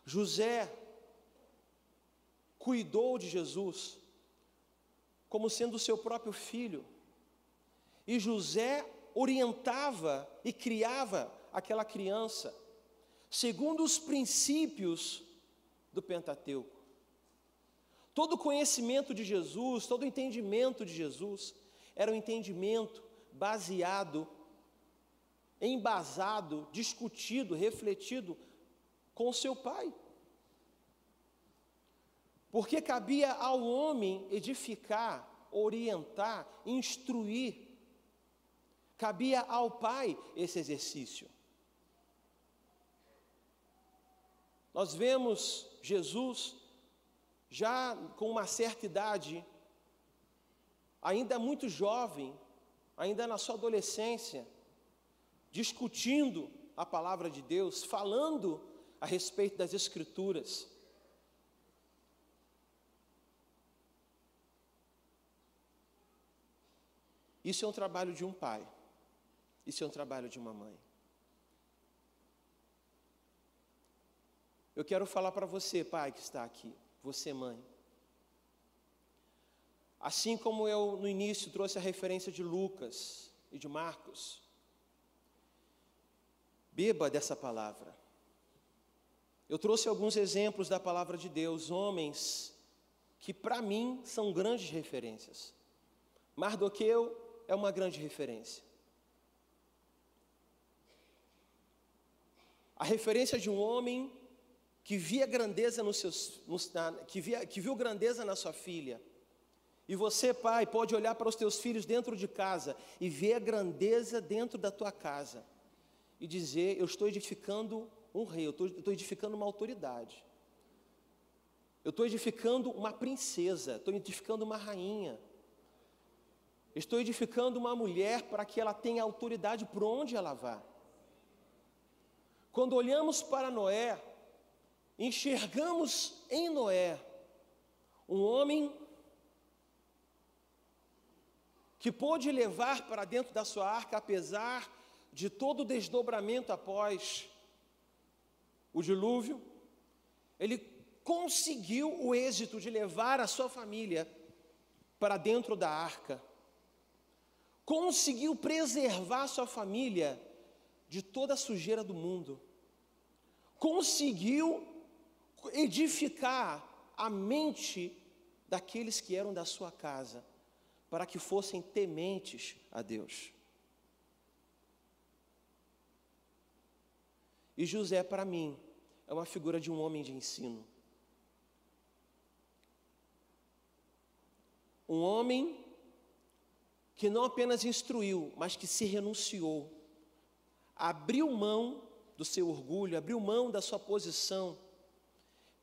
José cuidou de Jesus como sendo o seu próprio filho. E José orientava e criava aquela criança segundo os princípios do Pentateuco. Todo o conhecimento de Jesus, todo o entendimento de Jesus era um entendimento baseado, embasado, discutido, refletido com o seu pai. Porque cabia ao homem edificar, orientar, instruir. Cabia ao pai esse exercício. Nós vemos Jesus, já com uma certa idade, ainda muito jovem, ainda na sua adolescência, discutindo a palavra de Deus, falando a respeito das Escrituras. Isso é um trabalho de um pai, isso é um trabalho de uma mãe. Eu quero falar para você, pai, que está aqui, você, mãe. Assim como eu, no início, trouxe a referência de Lucas e de Marcos, beba dessa palavra. Eu trouxe alguns exemplos da palavra de Deus, homens que, para mim, são grandes referências. Mardoqueu é uma grande referência. A referência de um homem que via grandeza que viu grandeza na sua filha. E você, pai, pode olhar para os teus filhos dentro de casa e ver a grandeza dentro da tua casa e dizer: eu estou edificando um rei, eu estou edificando uma autoridade, eu estou edificando uma princesa, estou edificando uma rainha, estou edificando uma mulher para que ela tenha autoridade por onde ela vá. Quando olhamos para Noé, enxergamos em Noé um homem que pôde levar para dentro da sua arca, apesar de todo o desdobramento após o dilúvio, ele conseguiu o êxito de levar a sua família para dentro da arca, conseguiu preservar a sua família de toda a sujeira do mundo, conseguiu edificar a mente daqueles que eram da sua casa, para que fossem tementes a Deus. E José, para mim, é uma figura de um homem de ensino. Um homem que não apenas instruiu, mas que se renunciou, abriu mão do seu orgulho, abriu mão da sua posição,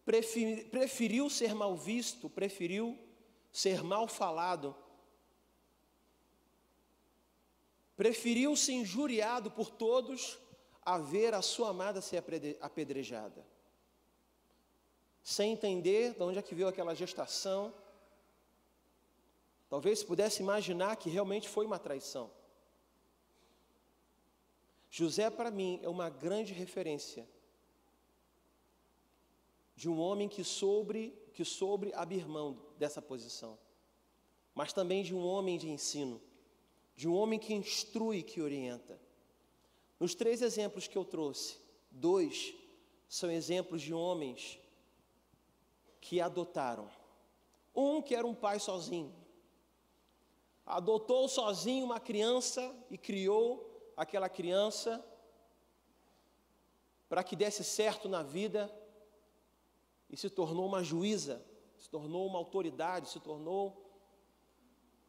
preferiu ser mal visto, preferiu ser mal falado, preferiu ser injuriado por todos a ver a sua amada ser apedrejada, sem entender de onde é que veio aquela gestação. Talvez pudesse imaginar que realmente foi uma traição. José, para mim, é uma grande referência de um homem que soube abrir mão dessa posição, mas também de um homem de ensino, de um homem que instrui, que orienta. Nos 3 exemplos que eu trouxe, 2 são exemplos de homens que adotaram. Um que era um pai sozinho, adotou sozinho uma criança e criou aquela criança para que desse certo na vida e se tornou uma juíza, se tornou uma autoridade, se tornou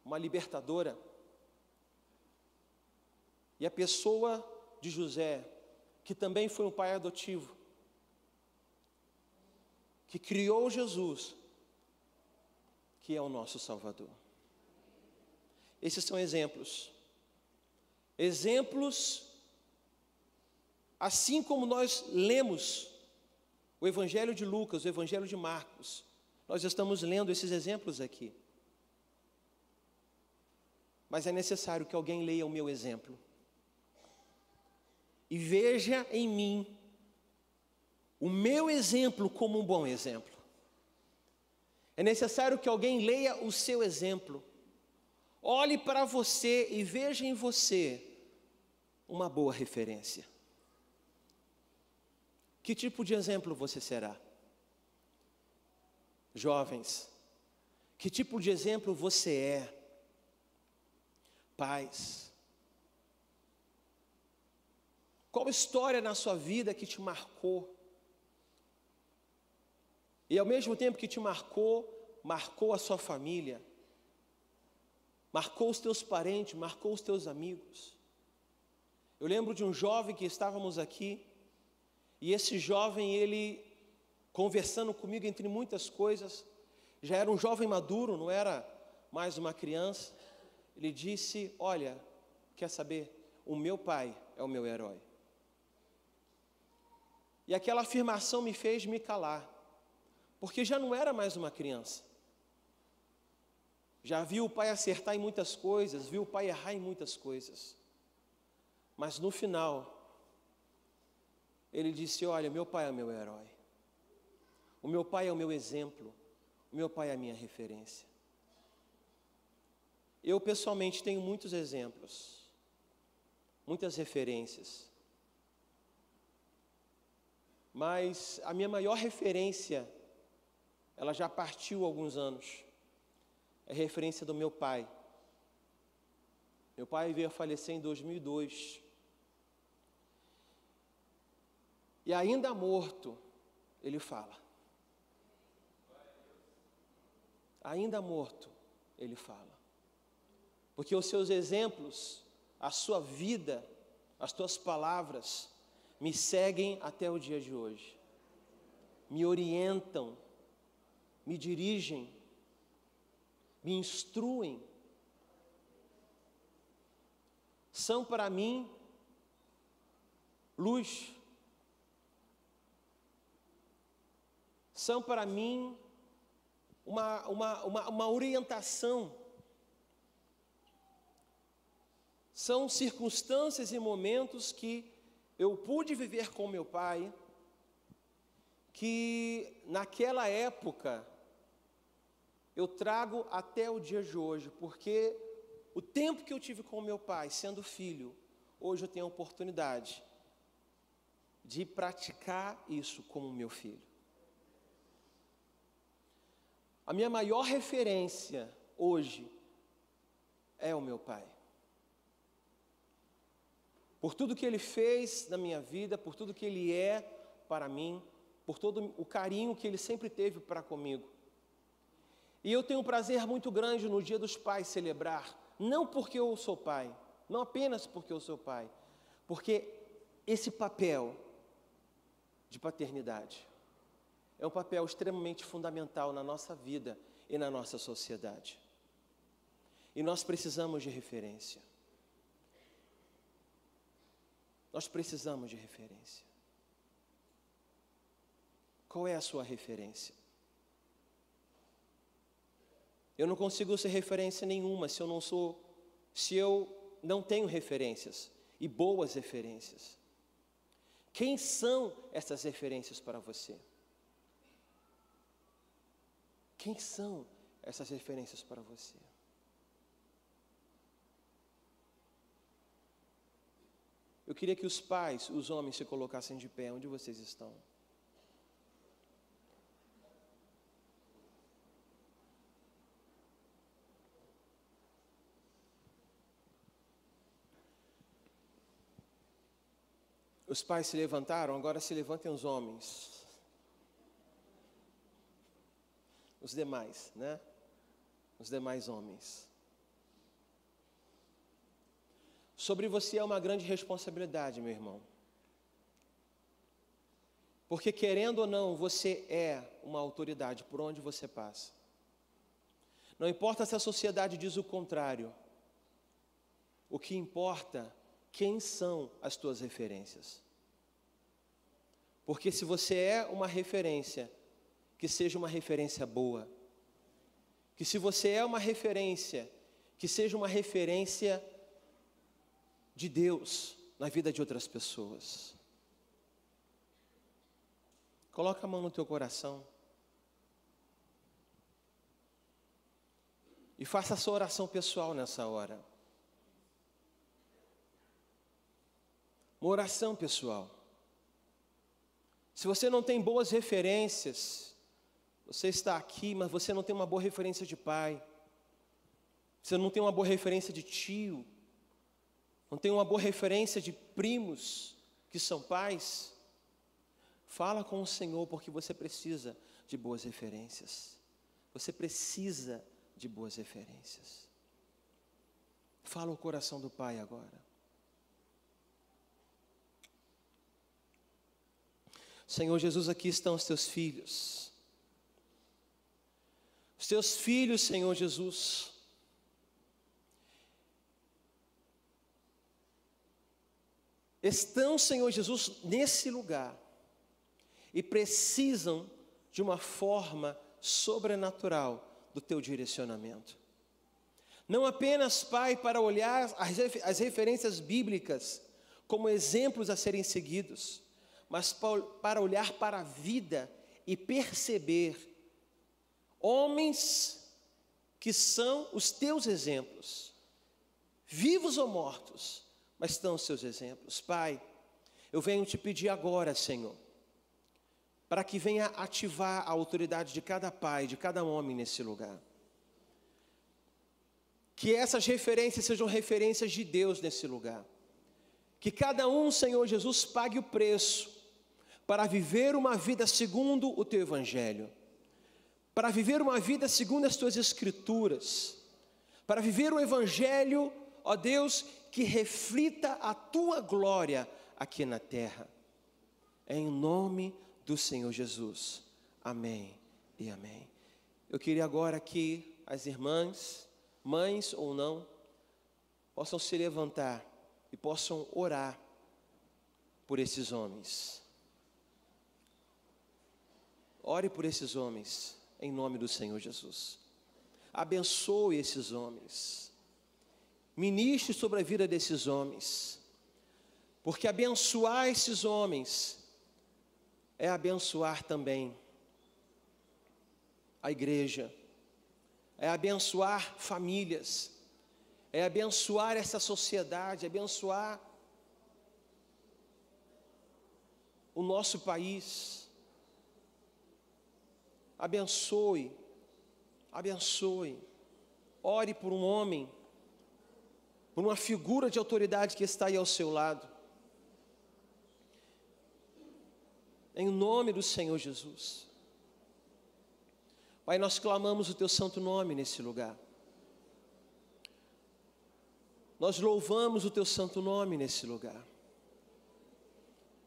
uma libertadora. E a pessoa de José, que também foi um pai adotivo, que criou Jesus, que é o nosso Salvador. Esses são exemplos exemplos, assim como nós lemos o Evangelho de Lucas, o Evangelho de Marcos, nós estamos lendo esses exemplos aqui. Mas é necessário que alguém leia o meu exemplo e veja em mim o meu exemplo como um bom exemplo. É necessário que alguém leia o seu exemplo, olhe para você e veja em você uma boa referência. Que tipo de exemplo você será? Jovens, que tipo de exemplo você é? Pais, qual história na sua vida que te marcou? E ao mesmo tempo que te marcou, marcou a sua família, marcou os teus parentes, marcou os teus amigos. Eu lembro de um jovem que estávamos aqui, e esse jovem, ele, conversando comigo entre muitas coisas, já era um jovem maduro, não era mais uma criança. Ele disse: olha, quer saber? O meu pai é o meu herói. E aquela afirmação me fez me calar, porque já não era mais uma criança. Já viu o pai acertar em muitas coisas, viu o pai errar em muitas coisas. Mas no final, ele disse: olha, meu pai é o meu herói. O meu pai é o meu exemplo. O meu pai é a minha referência. Eu, pessoalmente, tenho muitos exemplos, muitas referências. Mas a minha maior referência, ela já partiu há alguns anos. É a referência do meu pai. Meu pai veio a falecer em 2002. E ainda morto, ele fala. Ainda morto, ele fala. Porque os seus exemplos, a sua vida, as tuas palavras, me seguem até o dia de hoje. Me orientam, me dirigem, me instruem. São para mim luz. São para mim uma orientação. São circunstâncias e momentos que eu pude viver com meu pai, que naquela época eu trago até o dia de hoje, porque o tempo que eu tive com meu pai, sendo filho, hoje eu tenho a oportunidade de praticar isso como meu filho. A minha maior referência hoje é o meu pai. Por tudo que ele fez na minha vida, por tudo que ele é para mim, por todo o carinho que ele sempre teve para comigo. E eu tenho um prazer muito grande no Dia dos Pais celebrar, não porque eu sou pai, não apenas porque eu sou pai, porque esse papel de paternidade é um papel extremamente fundamental na nossa vida e na nossa sociedade. E nós precisamos de referência. Nós precisamos de referência. Qual é a sua referência? Eu não consigo ser referência nenhuma se eu não tenho referências e boas referências. Quem são essas referências para você? Quem são essas referências para você? Eu queria que os pais, os homens, se colocassem de pé onde vocês estão. Os pais se levantaram, agora se levantem os homens. Os demais, né? Os demais homens. Sobre você é uma grande responsabilidade, meu irmão. Porque querendo ou não, você é uma autoridade por onde você passa. Não importa se a sociedade diz o contrário. O que importa quem são as tuas referências. Porque se você é uma referência, que seja uma referência boa. Que se você é uma referência, que seja uma referência de Deus na vida de outras pessoas. Coloca a mão no teu coração. E faça a sua oração pessoal nessa hora. Uma oração pessoal. Se você não tem boas referências, você está aqui, mas você não tem uma boa referência de pai. Você não tem uma boa referência de tio. Não tem uma boa referência de primos que são pais. Fala com o Senhor, porque você precisa de boas referências. Você precisa de boas referências. Fala o coração do Pai agora. Senhor Jesus, aqui estão os teus filhos. Os teus filhos, Senhor Jesus, estão, Senhor Jesus, nesse lugar e precisam de uma forma sobrenatural do teu direcionamento. Não apenas, Pai, para olhar as referências bíblicas como exemplos a serem seguidos, mas para olhar para a vida e perceber homens que são os teus exemplos, vivos ou mortos, mas estão os seus exemplos. Pai, eu venho te pedir agora, Senhor, para que venha ativar a autoridade de cada pai, de cada homem nesse lugar. Que essas referências sejam referências de Deus nesse lugar. Que cada um, Senhor Jesus, pague o preço para viver uma vida segundo o teu evangelho, para viver uma vida segundo as tuas escrituras, para viver um evangelho, ó Deus, que reflita a tua glória aqui na terra. Em nome do Senhor Jesus. Amém e amém. Eu queria agora que as irmãs, mães ou não, possam se levantar e possam orar por esses homens. Ore por esses homens, em nome do Senhor Jesus. Abençoe esses homens. Ministre sobre a vida desses homens. Porque abençoar esses homens é abençoar também a igreja. É abençoar famílias. É abençoar essa sociedade, abençoar o nosso país. Abençoe, abençoe. Ore por um homem, por uma figura de autoridade que está aí ao seu lado. Em nome do Senhor Jesus. Pai, nós clamamos o teu santo nome nesse lugar. Nós louvamos o teu santo nome nesse lugar.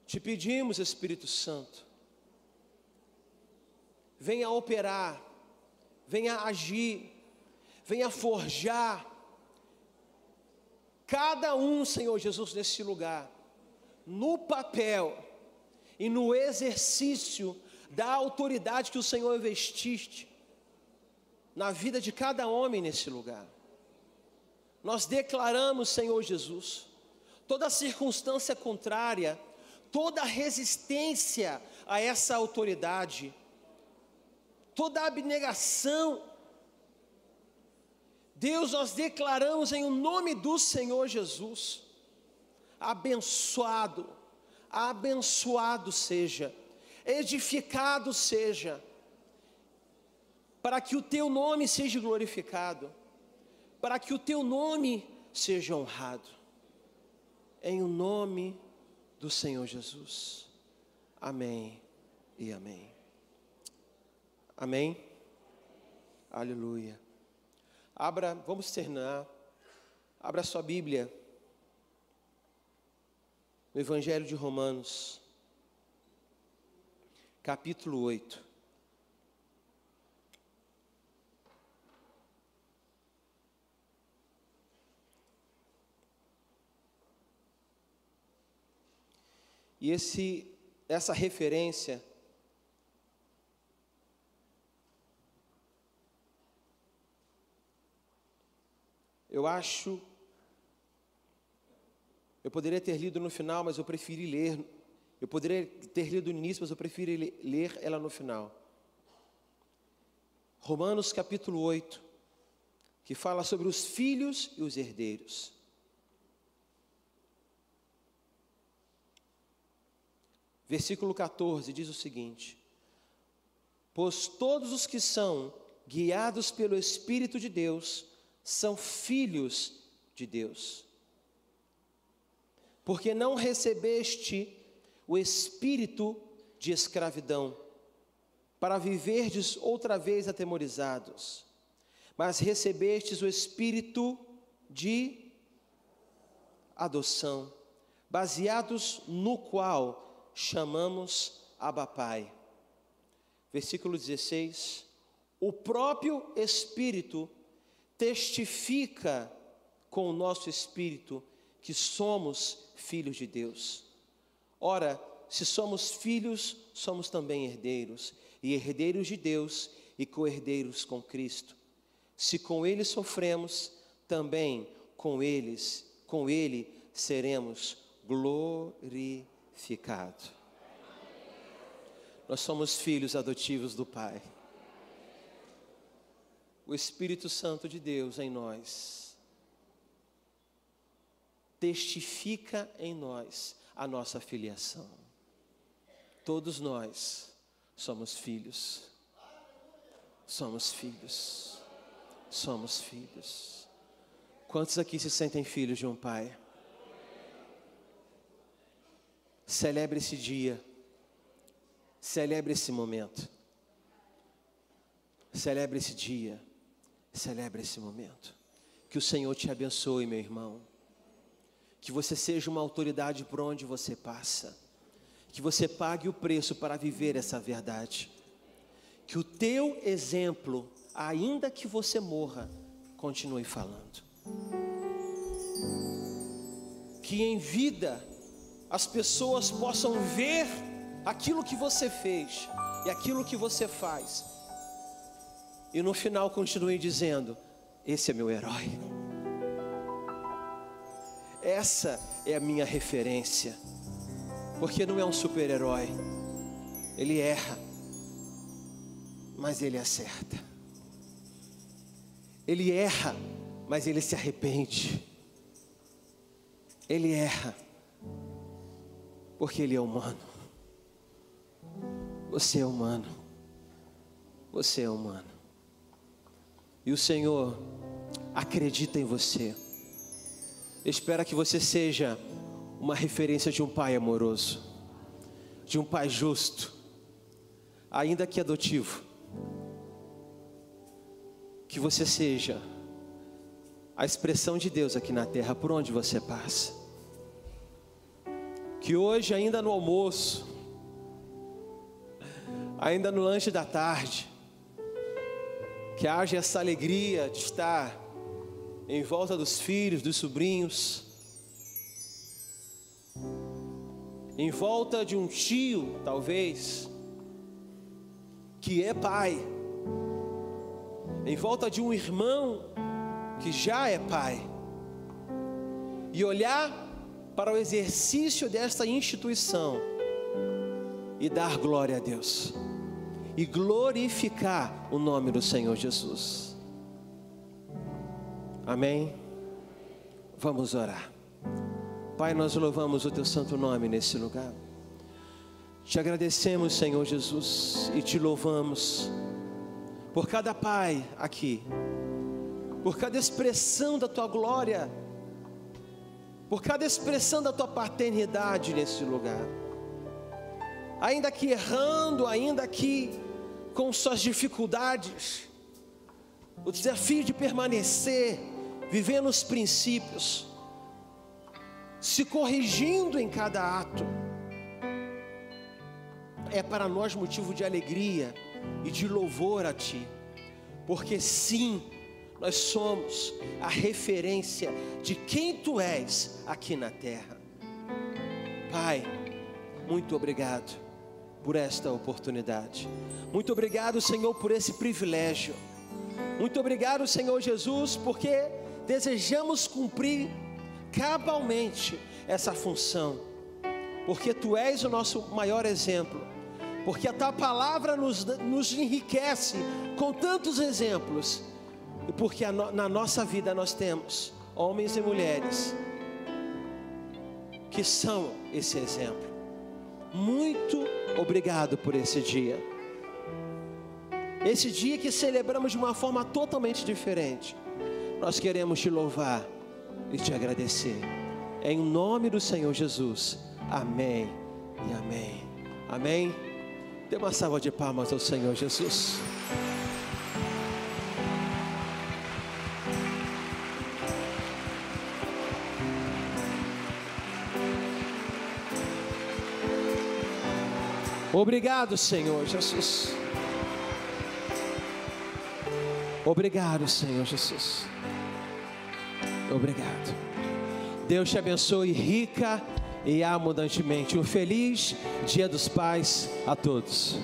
Te pedimos, Espírito Santo, venha operar, venha agir, venha forjar cada um, Senhor Jesus, nesse lugar, no papel e no exercício da autoridade que o Senhor investiste na vida de cada homem nesse lugar. Nós declaramos, Senhor Jesus, toda circunstância contrária, toda resistência a essa autoridade, toda abnegação, Deus, nós declaramos em nome do Senhor Jesus, abençoado, abençoado seja, edificado seja, para que o teu nome seja glorificado, para que o teu nome seja honrado, em nome do Senhor Jesus. Amém e amém. Amém? Aleluia. Vamos terminar. Abra sua Bíblia no Evangelho de Romanos, capítulo 8. E essa referência eu poderia ter lido no final, mas eu preferi ler. Eu poderia ter lido no início, mas eu preferi ler ela no final. Romanos capítulo 8, que fala sobre os filhos e os herdeiros. Versículo 14 diz o seguinte: pois todos os que são guiados pelo Espírito de Deus são filhos de Deus. Porque não recebeste o espírito de escravidão, para viverdes outra vez atemorizados, mas recebestes o espírito de adoção, baseados no qual chamamos Abba Pai. Versículo 16: o próprio Espírito testifica com o nosso espírito que somos filhos de Deus. Ora, se somos filhos, somos também herdeiros, e herdeiros de Deus e co-herdeiros com Cristo. Se com Ele sofremos, também com Ele seremos glorificados. Nós somos filhos adotivos do Pai. O Espírito Santo de Deus em nós testifica em nós a nossa filiação. Todos nós somos filhos. Somos filhos. Somos filhos. Quantos aqui se sentem filhos de um pai? Celebre esse dia. Celebre esse momento. Celebre esse dia. Celebre esse momento. Que o Senhor te abençoe, meu irmão. Que você seja uma autoridade por onde você passa. Que você pague o preço para viver essa verdade. Que o teu exemplo, ainda que você morra, continue falando. Que em vida as pessoas possam ver aquilo que você fez e aquilo que você faz. E no final continue dizendo: esse é meu herói. Essa é a minha referência. Porque não é um super-herói. Ele erra, mas ele acerta. Ele erra, mas ele se arrepende. Ele erra, porque ele é humano. Você é humano. Você é humano. E o Senhor acredita em você. Espera que você seja uma referência de um pai amoroso, de um pai justo, ainda que adotivo. Que você seja a expressão de Deus aqui na terra, por onde você passa. Que hoje, ainda no almoço, ainda no lanche da tarde, que haja essa alegria de estar em volta dos filhos, dos sobrinhos, em volta de um tio, talvez, que é pai, em volta de um irmão que já é pai, e olhar para o exercício desta instituição e dar glória a Deus e glorificar o nome do Senhor Jesus. Amém? Vamos orar. Pai, nós louvamos o teu santo nome nesse lugar. Te agradecemos, Senhor Jesus, e te louvamos por cada pai aqui, por cada expressão da tua glória, por cada expressão da tua paternidade nesse lugar. Ainda que errando, ainda que com suas dificuldades, o desafio de permanecer, vivendo os princípios, se corrigindo em cada ato, é para nós motivo de alegria e de louvor a Ti, porque sim, nós somos a referência de quem Tu és aqui na terra. Pai, muito obrigado por esta oportunidade. Muito obrigado, Senhor, por esse privilégio. Muito obrigado, Senhor Jesus, porque desejamos cumprir cabalmente essa função, porque Tu és o nosso maior exemplo, porque a Tua palavra nos enriquece com tantos exemplos, e porque na nossa vida nós temos homens e mulheres que são esse exemplo. Muito obrigado por esse dia que celebramos de uma forma totalmente diferente. Nós queremos Te louvar e Te agradecer, em nome do Senhor Jesus, amém e amém, amém. Dê uma salva de palmas ao Senhor Jesus. Obrigado, Senhor Jesus. Obrigado, Senhor Jesus. Obrigado. Deus te abençoe rica e abundantemente. Um feliz Dia dos Pais a todos.